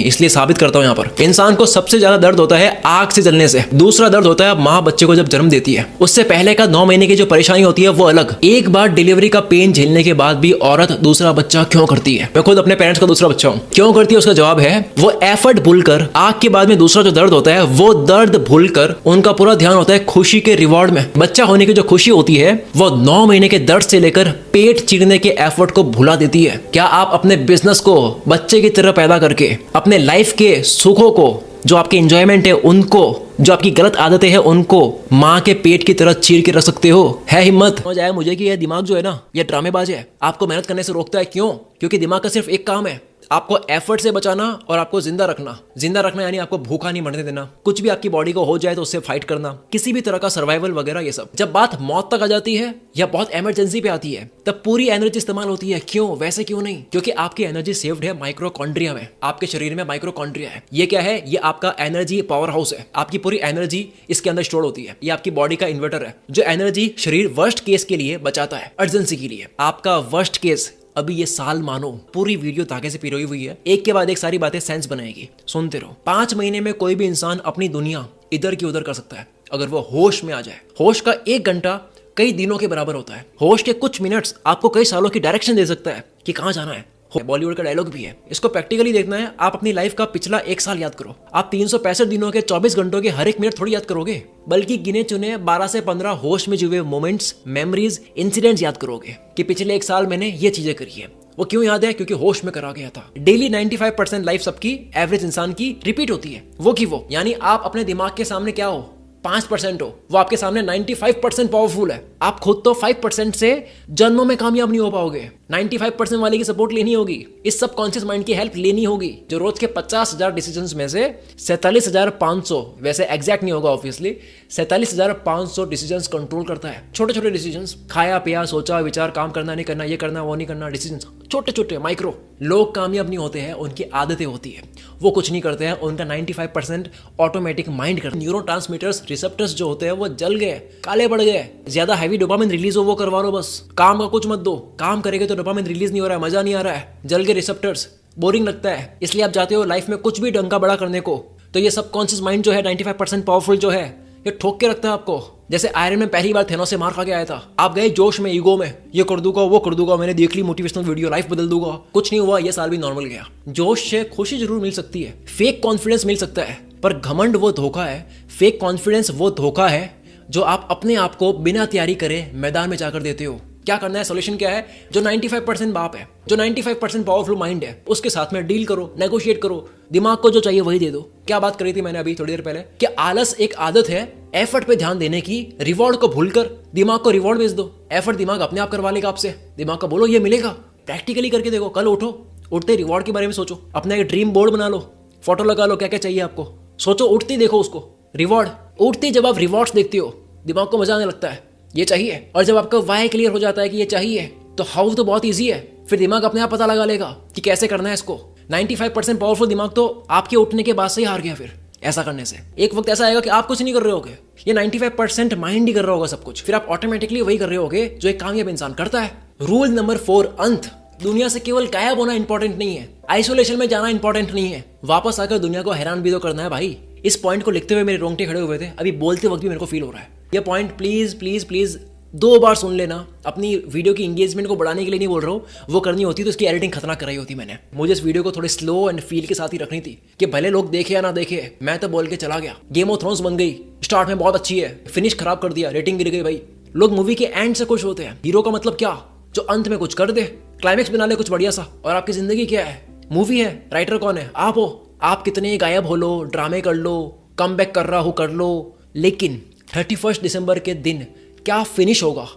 इसलिए साबित करता हूँ यहाँ पर। इंसान को सबसे ज्यादा दर्द होता है आग से जलने से। दूसरा दर्द होता है माँ बच्चे को जब जन्म देती है, उससे पहले का 9 महीने की जो परेशानी होती है वो अलग। एक बार डिलीवरी का पेन झेलने के बाद भी औरत दूसरा बच्चा क्यों करती है? मैं खुद अपने पेरेंट्स का दूसरा बच्चा हूँ। क्यों करती है उसका जवाब है वो एफर्ट भूलकर आग के बाद में दूसरा जो दर्द होता है वो दर्द भूलकर उनका पूरा ध्यान होता है खुशी के रिवॉर्ड में। बच्चा होने की जो खुशी होती है वो 9 महीने के दर्द से लेकर पेट चीरने के एफर्ट को भुला देती है। क्या आप अपने बिजनेस को बच्चे की तरह पैदा करके अपने लाइफ के सुखों को, जो आपके एंजॉयमेंट है उनको, जो आपकी गलत आदतें हैं उनको माँ के पेट की तरह चीर के रख सकते हो? है हिम्मत? समझ आया मुझे कि ये दिमाग जो है ना, ये ड्रामेबाज है, आपको मेहनत करने से रोकता है। क्यों? क्योंकि दिमाग का सिर्फ एक काम है, आपको एफर्ट से बचाना और आपको जिंदा रखना। जिंदा रखना यानी आपको भूखा नहीं मरने देना। कुछ भी आपकी बॉडी को हो जाए तो उससे फाइट करना, किसी भी तरह का सर्वाइवल वगैरह ये सब। जब बात मौत तक आ जाती है या बहुत इमरजेंसी पे आती है तब पूरी एनर्जी इस्तेमाल होती है। क्यों? वैसे क्यों नहीं? क्योंकि आपकी एनर्जी सेव्ड है माइक्रोकॉन्ड्रिया में। आपके शरीर में माइक्रोकॉन्ड्रिया है। ये क्या है? ये आपका एनर्जी पावर हाउस है। आपकी पूरी एनर्जी इसके अंदर स्टोर होती है। ये आपकी बॉडी का इन्वर्टर है जो एनर्जी शरीर वर्स्ट केस के लिए बचाता है, अर्जेंसी के लिए। आपका वर्स्ट केस अभी ये साल मानो पूरी वीडियो ताके से पिरोई हुई है, एक के बाद एक सारी बातें सेंस बनाएगी, सुनते रहो। 5 महीने में कोई भी इंसान अपनी दुनिया इधर की उधर कर सकता है अगर वो होश में आ जाए। होश का 1 घंटा कई दिनों के बराबर होता है। होश के कुछ मिनट्स आपको कई सालों की डायरेक्शन दे सकता है कि कहाँ जाना है। बॉलीवुड का डायलॉग भी है, इसको प्रैक्टिकली देखना है। आप अपनी लाइफ का पिछला 1 साल याद करो। आप 365 दिनों के 24 घंटों के हर एक मिनट थोड़ी याद करोगे, बल्कि गिने चुने 12 से 15 होश में जुड़े मोमेंट्स, मेमोरीज, इंसिडेंट्स याद करोगे कि पिछले 1 साल मैंने ये चीजें करी है। वो क्यों याद है? क्योंकि होश में करा गया था। डेली 95% लाइफ सबकी, एवरेज इंसान की रिपीट होती है। वो की वो यानी आप अपने दिमाग के सामने क्या हो? 5% हो, वो आपके सामने 95% पावरफुल है। आप खुद तो 5% से जन्मों में कामयाब नहीं हो पाओगे। 95% वाले की सपोर्ट लेनी होगी, इस सबकॉन्शियस माइंड की हेल्प लेनी होगी, जो रोज के 50,000 डिसीजंस में से 47,500, वैसे एग्जैक्ट नहीं होगा ऑब्वियसली, 47,500 डिसीजंस कंट्रोल करता है। छोटे छोटे डिसीजंस, खाया पिया, सोचा विचार, काम करना नहीं करना, ये करना वो नहीं करना, डिसीजंस छोटे छोटे माइक्रो। लोग कामयाब नहीं होते हैं, उनकी आदतें होती है। वो कुछ नहीं करते हैं, उनका 95% ऑटोमेटिक माइंड करता है। न्यूरोट्रांसमीटर्स, रिसेप्टर्स जो होते हैं वो जल गए, काले पड़ गए। ज्यादा हैवी डोपामिन रिलीज हो वो करवा लो बस। काम का कुछ मत दो, काम करेंगे तो डोपामिन रिलीज नहीं हो रहा है, मजा नहीं आ रहा है, जल गए रिसेप्टर्स, बोरिंग लगता है। इसलिए आप जाते हो लाइफ में कुछ भी डंका बड़ा करने को, तो ये सबकॉन्शियस माइंड जो है 95% पावरफुल जो है, ये ठोक के रखता है आपको। जैसे आयरन में पहली बार थेनोस से मार खा के आया था, आप गए जोश में, ईगो में, ये कर दूंगा वो कर दूंगा, मैंने देख ली मोटिवेशनल वीडियो, लाइफ बदल दूंगा। कुछ नहीं हुआ, ये साल भी नॉर्मल गया। जोश से खुशी जरूर मिल सकती है, फेक कॉन्फिडेंस मिल सकता है, पर घमंड वो धोखा है, फेक कॉन्फिडेंस वो धोखा है जो आप अपने आप को बिना तैयारी करे मैदान में जाकर देते हो। क्या करना है? सोल्यूशन क्या है? जो 95% बाप है, जो 95% पावरफुल माइंड है, उसके साथ में डील करो, नेगोशिएट करो, दिमाग को जो चाहिए वही दे दो। क्या बात करी थी मैंने अभी थोड़ी देर पहले कि आलस एक आदत है एफर्ट पे ध्यान देने की। रिवॉर्ड को भूलकर दिमाग को रिवॉर्ड भेज दो। एफर्ट दिमाग अपने आप करवा लेगा आपसे। दिमाग को बोलो ये मिलेगा, प्रैक्टिकली करके देखो। कल उठो, उठते रिवॉर्ड के बारे में सोचो, अपना एक ड्रीम बोर्ड बना लो, फोटो लगा लो, क्या क्या चाहिए आपको, सोचो, उठती देखो उसको, रिवॉर्ड। उठती जब आप रिवॉर्ड्स देखते हो दिमाग को मजा आने लगता है, ये चाहिए। और जब आपका वाई क्लियर हो जाता है कि ये चाहिए, तो हाउ तो बहुत ईजी है, फिर दिमाग अपने आप पता लगा लेगा कि कैसे करना है इसको। 95% पावरफुल दिमाग तो आपके उठने के बाद से ही हार गया। फिर ऐसा करने से एक वक्त ऐसा आएगा कि आप कुछ नहीं कर रहे होगे, ये 95% माइंड ही कर रहा होगा सब कुछ। फिर आप ऑटोमेटिकली वही कर रहे होगे जो एक कामयाब इंसान करता है। रूल नंबर 4, अंत। दुनिया से केवल गायब होना इंपॉर्टेंट नहीं है, आइसोलेशन में जाना इंपॉर्टेंट नहीं है, वापस आकर दुनिया को हैरान भी तो करना है भाई। इस पॉइंट को लिखते हुए मेरे रोंगटे खड़े हुए थे, अभी बोलते वक्त भी मेरे को फील हो रहा है। ये पॉइंट प्लीज प्लीज प्लीज 2 बार सुन लेना। अपनी वीडियो की एंगेजमेंट को बढ़ाने के लिए नहीं बोल रहा हूँ, वो करनी होती तो इसकी एडिटिंग खतरनाक कराई होती मैंने। मुझे इस वीडियो को थोड़ी स्लो एंड फील के साथ ही रखनी थी कि भले लोग देखे या ना देखे, मैं तो बोल के चला गया। गेम ऑफ थ्रोन्स बन गई, स्टार्ट में बहुत अच्छी है, फिनिश खराब कर दिया, रेटिंग गिर गई भाई। लोग मूवी के एंड से खुश होते हैं, हीरो का मतलब क्या? जो अंत में कुछ कर दे, क्लाइमेक्स बना ले कुछ बढ़िया सा। और आपकी जिंदगी क्या है? मूवी है। राइटर कौन है? आप हो। आप कितने गायब हो लो, ड्रामे कर लो, कम बैक कर रहा हूँ कर लो, लेकिन 31 दिसंबर के दिन क्या फिनिश होगा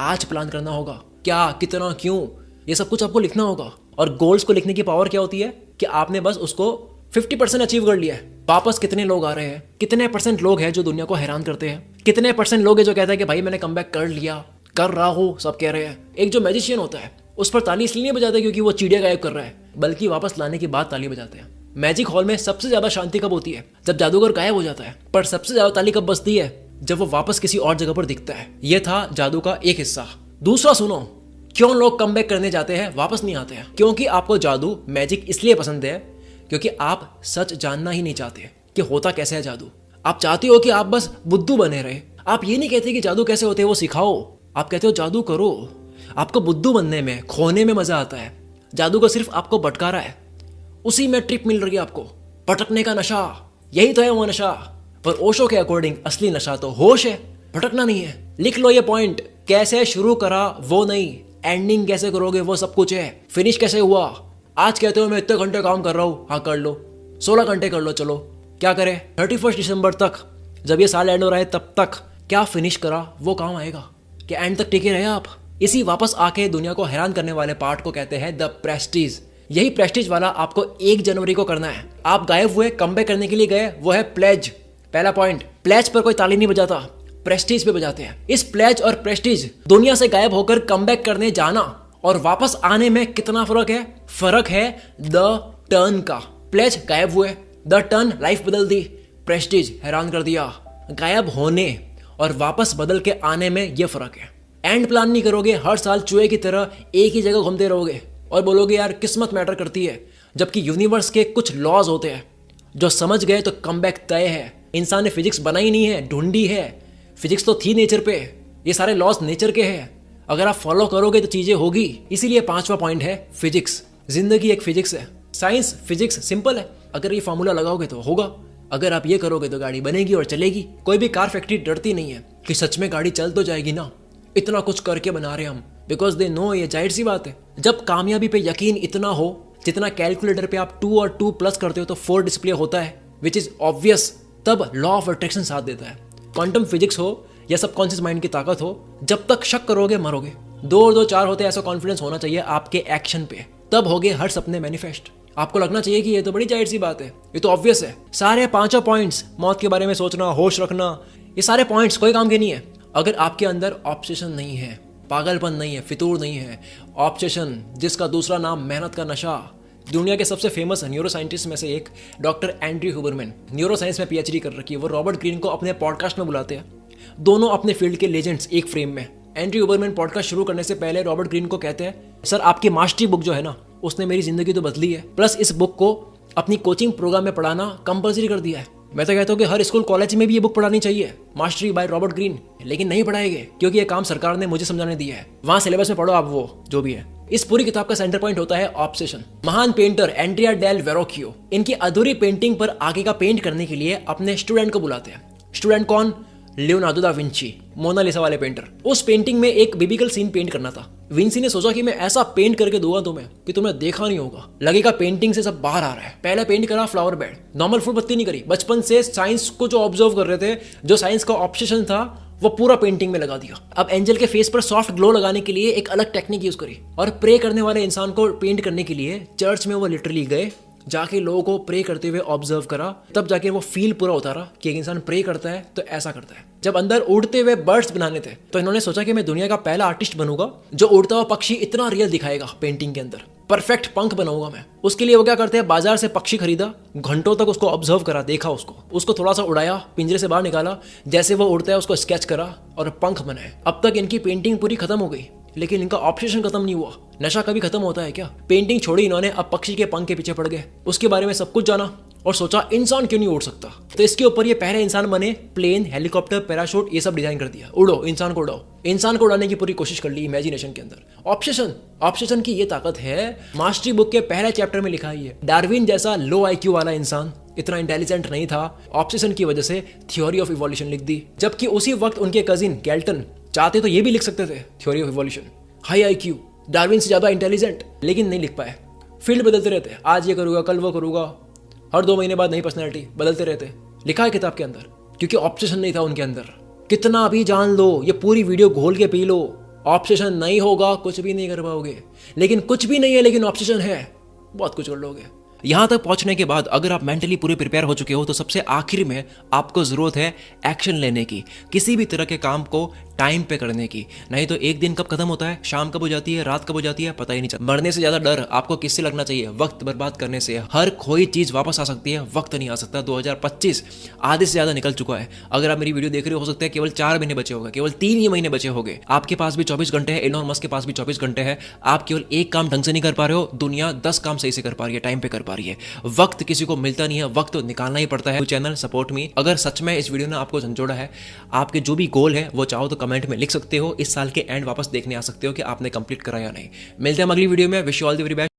आज प्लान करना होगा। क्या, कितना, क्यों, ये सब कुछ आपको लिखना होगा। और गोल्स को लिखने की पावर क्या होती है कि आपने बस उसको 50% अचीव कर लिया है। वापस कितने लोग आ रहे हैं, कितने % लोग हैं जो दुनिया को हैरान करते हैं, कितने % लोग हैं जो कहते हैं कि भाई मैंने कम बैक कर लिया, कर रहा हूँ, सब कह रहे हैं। एक जो मैजिशियन होता है उस पर ताली इसलिए नहीं बजाते क्योंकि वो चिड़िया गायब कर रहा है, बल्कि वापस लाने के बाद ताली बजाते हैं। मैजिक हॉल में सबसे ज्यादा शांति कब होती है? जब जादूगर गायब हो जाता है। पर सबसे ज्यादा ताली कब बजती है? जब वो वापस किसी और जगह पर दिखता है। यह था जादू का एक हिस्सा। दूसरा सुनो, क्यों लोग कम बैक करने जाते हैं वापस नहीं आते हैं? क्योंकि आपको जादू, मैजिक इसलिए पसंद है क्योंकि आप सच जानना ही नहीं चाहते कि होता कैसे है जादू। आप चाहते हो कि आप बस बुद्धू बने रहे। आप ये नहीं कहते कि जादू कैसे होते हैं वो सिखाओ, आप कहते हो जादू करो। आपको बुद्धू बनने में, खोने में मजा आता है। जादू का सिर्फ आपको भटकारा है, उसी में ट्रिप मिल रही है आपको, भटकने का नशा। यही तो है वो नशा। पर ओशो के अकॉर्डिंग असली नशा तो होश है, भटकना नहीं है। लिख लो ये पॉइंट। कैसे शुरू करा वो नहीं, एंडिंग कैसे करोगे वो सब कुछ है। फिनिश कैसे हुआ, आज कहते हो मैं इतने घंटे काम कर रहा हूँ, हाँ कर लो, 16 घंटे कर लो, चलो क्या करें 31 दिसंबर तक, जब ये साल एंड हो रहा है तब तक क्या फिनिश करा वो काम आएगा? क्या एंड तक टिके रहे आप? इसी वापस आके दुनिया को हैरान करने वाले पार्ट को कहते हैं द प्रेस्टीज। यही प्रेस्टीज वाला आपको 1 जनवरी को करना है। आप गायब हुए, कमबैक करने के लिए गए, वो है प्लेज। पहला पॉइंट, प्लेज पर कोई ताली नहीं बजाता, प्रेस्टीज पे बजाते हैं। इस प्लेज और प्रेस्टीज, दुनिया से गायब होकर कमबैक करने जाना और वापस आने में कितना फर्क है? फर्क है द टर्न का। प्लेज गायब हुए, द टर्न लाइफ बदल दी, प्रेस्टीज हैरान कर दिया। गायब होने और वापस बदल के आने में यह फर्क है। एंड प्लान नहीं करोगे, हर साल चूहे की तरह एक ही जगह घूमते रहोगे और बोलोगे यार किस्मत मैटर करती है, जबकि यूनिवर्स के कुछ लॉज होते हैं जो समझ गए तो कमबैक तय है। इंसान ने फिजिक्स बनाई नहीं है, ढूंढी है। फिजिक्स तो थी नेचर पे, ये सारे लॉज नेचर के हैं। अगर आप फॉलो करोगे तो चीजें होगी। इसीलिए 5वां पॉइंट है फिजिक्स। जिंदगी एक फिजिक्स है। साइंस फिजिक्स सिंपल है, अगर ये फॉर्मूला लगाओगे तो होगा। अगर आप ये करोगे तो गाड़ी बनेगी और चलेगी। कोई भी कार फैक्ट्री डरती नहीं है कि सच में गाड़ी चल तो जाएगी ना, इतना कुछ करके बना रहे हम, बिकॉज दे नो ये जाहिर सी बात है। जब कामयाबी पे यकीन इतना हो जितना कैलकुलेटर पे आप 2 और 2 प्लस करते हो तो 4 डिस्प्ले होता है, विच इज ऑब्वियस, तब लॉ ऑफ अट्रैक्शन साथ देता है। क्वांटम फिजिक्स हो या सबकॉन्शियस माइंड की ताकत हो, जब तक शक करोगे मरोगे। 2 और 2 4 होते, ऐसा कॉन्फिडेंस होना चाहिए आपके एक्शन पे, तब होगे हर सपने मैनिफेस्ट। आपको लगना चाहिए कि ये तो बड़ी जाहिर सी बात है, ये तो ऑब्वियस है। सारे 5 पॉइंट्स, मौत के बारे में सोचना, होश रखना, ये सारे पॉइंट्स कोई काम के नहीं है अगर आपके अंदर ऑब्सेशन नहीं है, पागलपन नहीं है, फितूर नहीं है। ऑब्सेशन, जिसका दूसरा नाम मेहनत का नशा। दुनिया के सबसे फेमस न्यूरो साइंटिस्ट में से एक doctor Andrew Huberman, neuro science में PhD कर रखी है, वो रॉबर्ट ग्रीन को अपने पॉडकास्ट में बुलाते हैं। दोनों अपने फील्ड के लेजेंड्स एक फ्रेम में। एंड्रयू हुबरमैन पॉडकास्ट शुरू करने से पहले रॉबर्ट ग्रीन को कहते हैं, सर आपकी मास्टरी बुक जो है ना, उसने मेरी जिंदगी तो बदली है, प्लस इस बुक को अपनी कोचिंग प्रोग्राम में पढ़ाना कंपल्सरी कर दिया है। मैं तो कहता हूँ कि हर स्कूल कॉलेज में भी ये बुक पढ़ानी चाहिए, मास्टरी बाय रॉबर्ट ग्रीन, लेकिन नहीं पढ़ाएंगे क्योंकि ये काम सरकार ने मुझे समझाने दिया है। वहां सिलेबस में पढ़ो आप वो जो भी है। इस पूरी किताब का सेंटर पॉइंट होता है ऑब्सेशन। महान पेंटर एंड्रिया डेल वेरोकियो इनकी अधूरी पेंटिंग पर आगे का पेंट करने के लिए अपने स्टूडेंट को बुलाते हैं। स्टूडेंट कौन? लियोनार्डो दा विंची, मोनालिसा वाले पेंटर। उस पेंटिंग में एक बिबिकल सीन पेंट करना था। विंसी ने सोचा कि मैं ऐसा पेंट करके दूंगा तुम्हें कि तुम्हें देखा नहीं होगा, लगेगा पेंटिंग से सब बाहर आ रहा है। पहले पेंट करा फ्लावर बेड, नॉर्मल फूल पत्ती नहीं करी। बचपन से साइंस को जो ऑब्जर्व कर रहे थे, जो साइंस का ऑब्सेशन था, वो पूरा पेंटिंग में लगा दिया। अब एंजल के फेस पर सॉफ्ट ग्लो लगाने के लिए एक अलग टेक्निक यूज करी, और प्रे करने वाले इंसान को पेंट करने के लिए चर्च में वो लिटरली गए, जाके लोगों को प्रे करते हुए ऑब्जर्व करा, तब जाके वो फील पूरा उतारा कि एक इंसान प्रे करता है तो ऐसा करता है। जब अंदर उड़ते हुए बर्ड्स बनाने थे तो इन्होंने सोचा कि मैं दुनिया का पहला आर्टिस्ट बनूंगा जो उड़ता हुआ पक्षी इतना रियल दिखाएगा पेंटिंग के अंदर, परफेक्ट पंख बनाऊंगा मैं। उसके लिए वो क्या करते हैं, बाजार से पक्षी खरीदा, घंटों तक उसको ऑब्जर्व करा, देखा उसको थोड़ा सा उड़ाया, पिंजरे से बाहर निकाला, जैसे वो उड़ता है उसको स्केच करा और पंख बनाए। अब तक इनकी पेंटिंग पूरी खत्म हो गई, लेकिन इनका ऑब्सेशन खत्म नहीं हुआ। नशा कभी खत्म होता है क्या? पेंटिंग छोड़ी इन्होंने, अब पक्षी के पंख के पीछे पड़ गए। उसके बारे में सब कुछ जाना और सोचा इंसान क्यों नहीं उड़ सकता, तो इसके ऊपर ये पहले इंसान बने। प्लेन, हेलीकॉप्टर, पैराशूट, ये सब डिजाइन कर दिया। उड़ो, इंसान को उड़ाओ। इंसान को उड़ाने की पूरी कोशिश कर ली इमेजिनेशन के अंदर। ऑब्सेशन की ये ताकत है, मास्टरी बुक के पहले चैप्टर में लिखा है। डार्विन जैसा लो IQ वाला इंसान इतना इंटेलिजेंट नहीं था, ऑब्सेशन की वजह से थ्योरी ऑफ इवोल्यूशन लिख दी। जबकि उसी वक्त उनके कजिन गैल्टन चाहते तो ये भी लिख सकते थे, theory of evolution. High IQ, Darwin से ज्यादा इंटेलिजेंट, लेकिन नहीं लिख पाए। फील्ड बदलते रहते, आज ये करूंगा, कल वो करूंगा, हर 2 महीने बाद नई पर्सनैलिटी, बदलते रहते। लिखा है किताब के अंदर, क्योंकि ऑब्सेशन नहीं था उनके अंदर। कितना भी जान लो, ये पूरी वीडियो घोल के पी लो, ऑब्सेशन नहीं होगा कुछ भी नहीं कर पाओगे। लेकिन कुछ भी नहीं है, लेकिन ऑब्सेशन है, बहुत कुछ कर लोगे। यहां तक पहुंचने के बाद अगर आप मेंटली पूरे प्रिपेयर हो चुके हो तो सबसे आखिर में आपको जरूरत है एक्शन लेने की, किसी भी तरह के काम को टाइम पे करने की। नहीं तो एक दिन कब खत्म होता है, शाम कब हो जाती है, रात कब हो जाती है, पता ही नहीं चलता। मरने से ज्यादा डर आपको किससे लगना चाहिए? वक्त बर्बाद करने से। हर खोई चीज वापस आ सकती है, वक्त नहीं आ सकता। 2025 आधे से ज्यादा निकल चुका है। अगर आप मेरी वीडियो देख रहे हो सकता है केवल 4 महीने बचे होंगे, केवल 3 ही महीने बचे होंगे। आपके पास भी 24 घंटे है, एलोन मस्क के पास भी 24 घंटे है। आप केवल एक काम ढंग से नहीं कर पा रहे हो, दुनिया 10 काम सही से कर पा रही है, टाइम पे कर पा रही है। पा रही है। वक्त किसी को मिलता नहीं है, वक्त तो निकालना ही पड़ता है। Channel support me. अगर सच में इस वीडियो ने आपको झंझोड़ा है, आपके जो भी गोल है वो चाहो तो कमेंट में लिख सकते हो। इस साल के एंड वापस देखने आ सकते हो कि आपने कंप्लीट करा या नहीं। मिलते हैं अगली वीडियो में। Wish you all the very best.